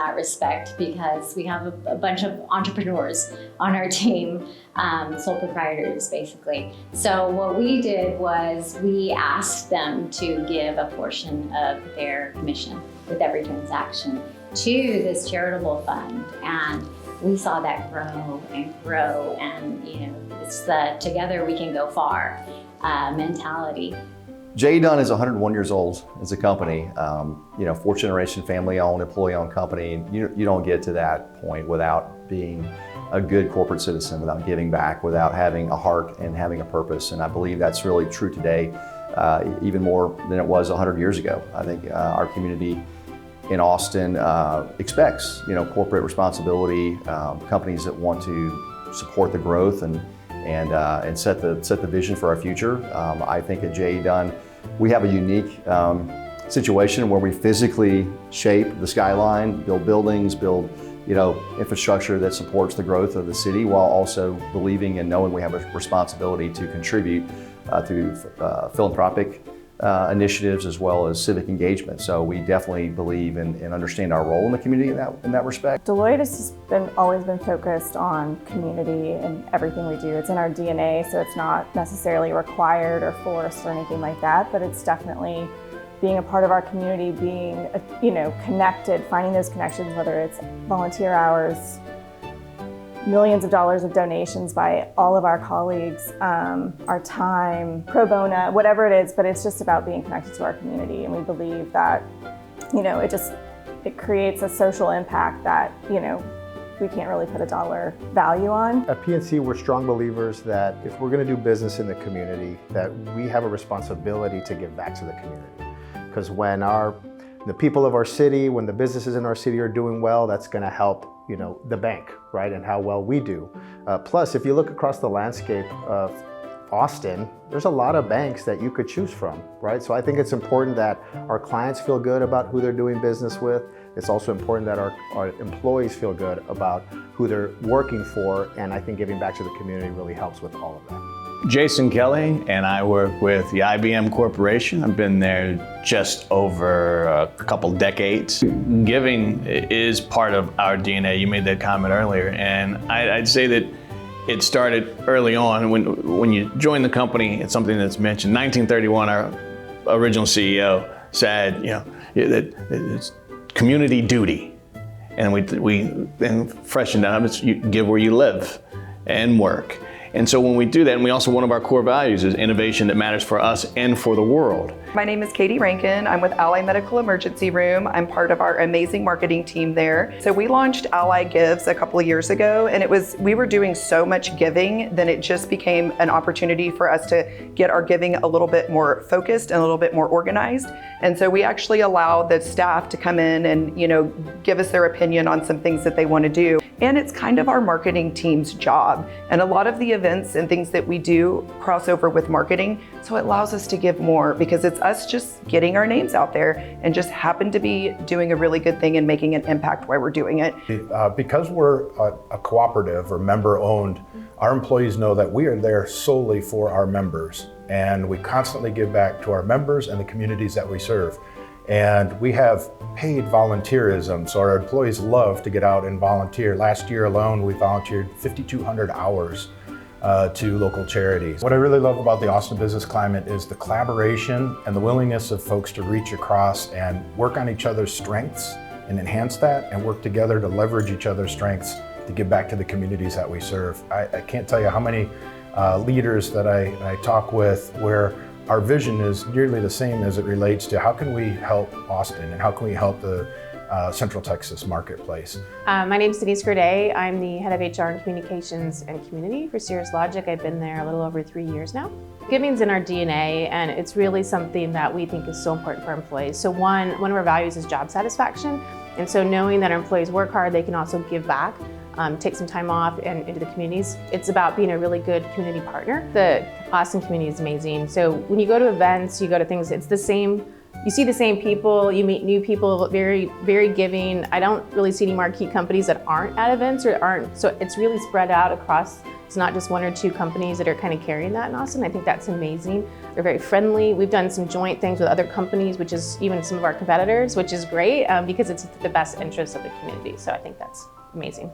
that respect because we have a bunch of entrepreneurs on our team, sole proprietors basically. So what we did was we asked them to give a portion of their commission with every transaction to this charitable fund, and we saw that grow and it's the together we can go far mentality. J. Dunn is 101 years old as a company, fourth generation family owned, employee owned company. You don't get to that point without being a good corporate citizen, without giving back, without having a heart and having a purpose. And I believe that's really true today, even more than it was 100 years ago. I think our community in Austin expects, corporate responsibility, companies that want to support the growth and set the vision for our future. I think at J. Dunn, we have a unique situation where we physically shape the skyline, build buildings, build infrastructure that supports the growth of the city, while also believing and knowing we have a responsibility to contribute through philanthropic initiatives as well as civic engagement. So we definitely believe and understand our role in the community in that respect. Deloitte has always been focused on community in everything we do. It's in our DNA, so it's not necessarily required or forced or anything like that, but it's definitely being a part of our community, being connected, finding those connections, whether it's volunteer hours, millions of dollars of donations by all of our colleagues, our time, pro bono, whatever it is, but it's just about being connected to our community. And we believe that, it creates a social impact that, we can't really put a dollar value on. At PNC, we're strong believers that if we're going to do business in the community, that we have a responsibility to give back to the community. Because when the people of our city, when the businesses in our city are doing well, that's going to help the bank, right, and how well we do. Plus, if you look across the landscape of Austin, there's a lot of banks that you could choose from, right? So I think it's important that our clients feel good about who they're doing business with. It's also important that our employees feel good about who they're working for, and I think giving back to the community really helps with all of that. Jason Kelly, and I work with the IBM Corporation. I've been there just over a couple decades. Giving is part of our DNA. You made that comment earlier, and I'd say that it started early on. When you join the company, it's something that's mentioned. 1931, our original CEO said, that it's community duty, and we then freshened that up. It's you give where you live and work. And so when we do that, and one of our core values is innovation that matters for us and for the world. My name is Katie Rankin. I'm with Ally Medical Emergency Room. I'm part of our amazing marketing team there. So we launched Ally Gives a couple of years ago, and we were doing so much giving, then it just became an opportunity for us to get our giving a little bit more focused and a little bit more organized. And so we actually allow the staff to come in and give us their opinion on some things that they want to do. And it's kind of our marketing team's job. And a lot of the events and things that we do cross over with marketing, so it allows us to give more because it's us just getting our names out there and just happen to be doing a really good thing and making an impact while we're doing it. Because we're a cooperative or member-owned, our employees know that we are there solely for our members, and we constantly give back to our members and the communities that we serve. And we have paid volunteerism, so our employees love to get out and volunteer. Last year alone, we volunteered 5,200 hours to local charities. What I really love about the Austin business climate is the collaboration and the willingness of folks to reach across and work on each other's strengths and enhance that and work together to leverage each other's strengths to give back to the communities that we serve. I can't tell you how many leaders that I talk with where our vision is nearly the same as it relates to how can we help Austin and how can we help the Central Texas marketplace. My name is Denise Gerde. I'm the head of HR and Communications and Community for Cirrus Logic. I've been there a little over 3 years now. Giving's in our DNA, and it's really something that we think is so important for our employees. So one of our values is job satisfaction, and so knowing that our employees work hard, they can also give back. Take some time off and into the communities. It's about being a really good community partner. The Austin community is amazing. So when you go to events, you go to things, it's the same, you see the same people, you meet new people, very, very giving. I don't really see any marquee companies that aren't at events or aren't, so it's really spread out across It's not just one or two companies that are kind of carrying that in Austin. I think that's amazing. They're very friendly. We've done some joint things with other companies, which is even some of our competitors, which is great because it's the best interest of the community. So I think that's amazing.